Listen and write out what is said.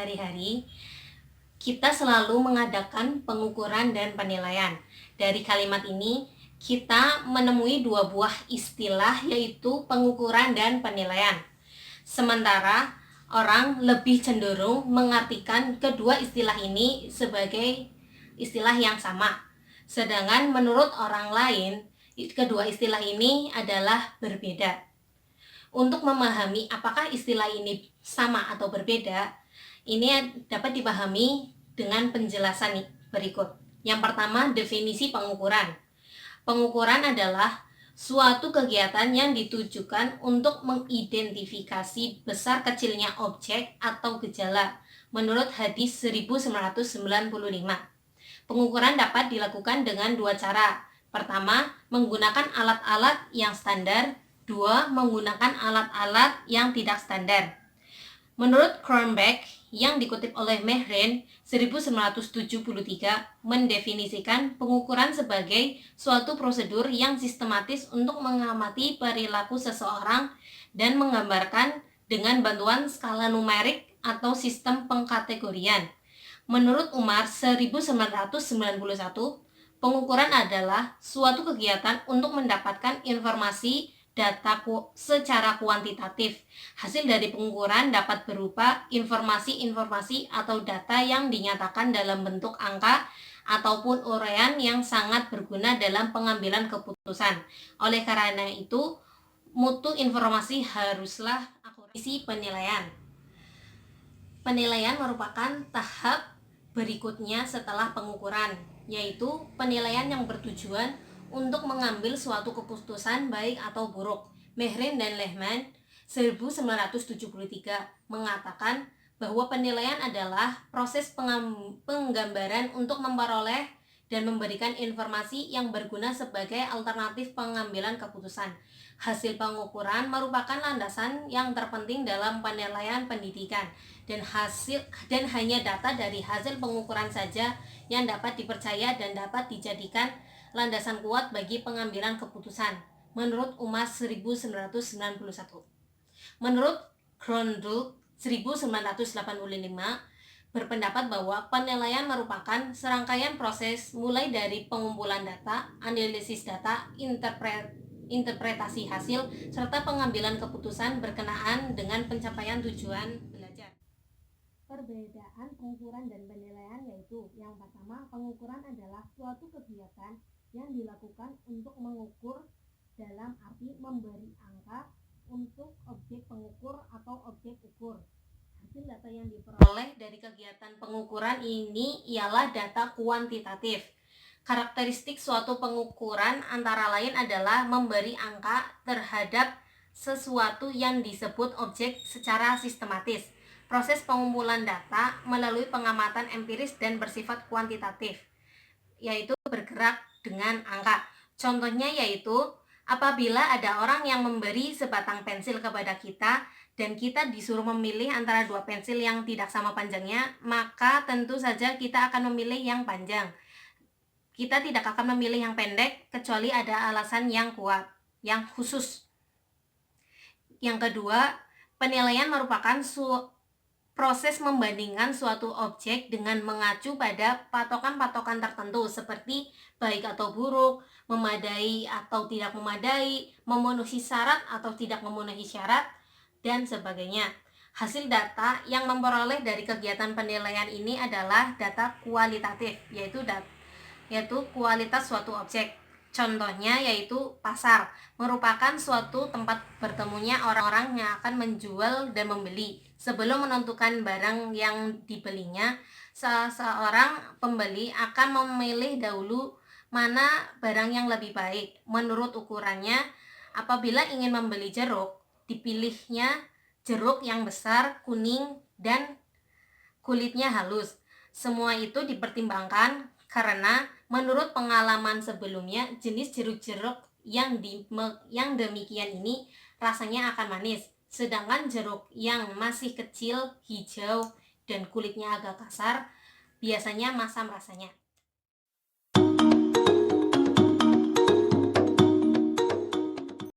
sehari-hari, kita selalu mengadakan pengukuran dan penilaian. Dari kalimat ini, kita menemui dua buah istilah, yaitu pengukuran dan penilaian. Sementara orang lebih cenderung mengartikan kedua istilah ini sebagai istilah yang sama. Sedangkan menurut orang lain, kedua istilah ini adalah berbeda. Untuk memahami apakah istilah ini sama atau berbeda, ini dapat dipahami dengan penjelasan berikut. Yang pertama, definisi pengukuran. Pengukuran adalah suatu kegiatan yang ditujukan untuk mengidentifikasi besar kecilnya objek atau gejala menurut hadis 1995. Pengukuran dapat dilakukan dengan dua cara. Pertama, menggunakan alat-alat yang standar. Dua, menggunakan alat-alat yang tidak standar. Menurut Cronbach, yang dikutip oleh Mehren 1973, mendefinisikan pengukuran sebagai suatu prosedur yang sistematis untuk mengamati perilaku seseorang dan menggambarkan dengan bantuan skala numerik atau sistem pengkategorian. Menurut Umar 1991, pengukuran adalah suatu kegiatan untuk mendapatkan informasi data secara kuantitatif. Hasil dari pengukuran dapat berupa informasi-informasi atau data yang dinyatakan dalam bentuk angka ataupun uraian yang sangat berguna dalam pengambilan keputusan. Oleh karena itu, mutu informasi haruslah akurasi. Penilaian. Penilaian merupakan tahap berikutnya setelah pengukuran, yaitu penilaian yang bertujuan untuk mengambil suatu keputusan baik atau buruk. Mehren dan Lehman 1973 mengatakan bahwa penilaian adalah proses penggambaran untuk memperoleh dan memberikan informasi yang berguna sebagai alternatif pengambilan keputusan. Hasil pengukuran merupakan landasan yang terpenting dalam penilaian pendidikan, dan hanya data dari hasil pengukuran saja yang dapat dipercaya dan dapat dijadikan landasan kuat bagi pengambilan keputusan. Menurut Umar 1991. Menurut Grundl 1985 berpendapat bahwa penilaian merupakan serangkaian proses mulai dari pengumpulan data, analisis data, interpretasi hasil, serta pengambilan keputusan berkenaan dengan pencapaian tujuan belajar. Perbedaan pengukuran dan penilaian yaitu, yang pertama, pengukuran adalah suatu kegiatan yang dilakukan untuk mengukur dalam arti memberi angka untuk objek pengukur atau objek ukur. Hasil data yang diperoleh dari kegiatan pengukuran ini ialah data kuantitatif. Karakteristik suatu pengukuran antara lain adalah memberi angka terhadap sesuatu yang disebut objek secara sistematis. Proses pengumpulan data melalui pengamatan empiris dan bersifat kuantitatif, yaitu bergerak dengan angka. Contohnya yaitu apabila ada orang yang memberi sebatang pensil kepada kita dan kita disuruh memilih antara dua pensil yang tidak sama panjangnya, maka tentu saja kita akan memilih yang panjang. Kita tidak akan memilih yang pendek kecuali ada alasan yang kuat, yang khusus. Yang kedua, penilaian merupakan proses membandingkan suatu objek dengan mengacu pada patokan-patokan tertentu seperti baik atau buruk, memadai atau tidak memadai, memenuhi syarat atau tidak memenuhi syarat, dan sebagainya. Hasil data yang memperoleh dari kegiatan penilaian ini adalah data kualitatif, yaitu kualitas suatu objek. Contohnya yaitu pasar, merupakan suatu tempat bertemunya orang-orang yang akan menjual dan membeli. Sebelum menentukan barang yang dibelinya, seorang pembeli akan memilih dahulu mana barang yang lebih baik menurut ukurannya. Apabila ingin membeli jeruk, dipilihnya jeruk yang besar, kuning, dan kulitnya halus. Semua itu dipertimbangkan karena menurut pengalaman sebelumnya, jenis jeruk-jeruk yang demikian ini rasanya akan manis, sedangkan jeruk yang masih kecil, hijau, dan kulitnya agak kasar biasanya masam rasanya.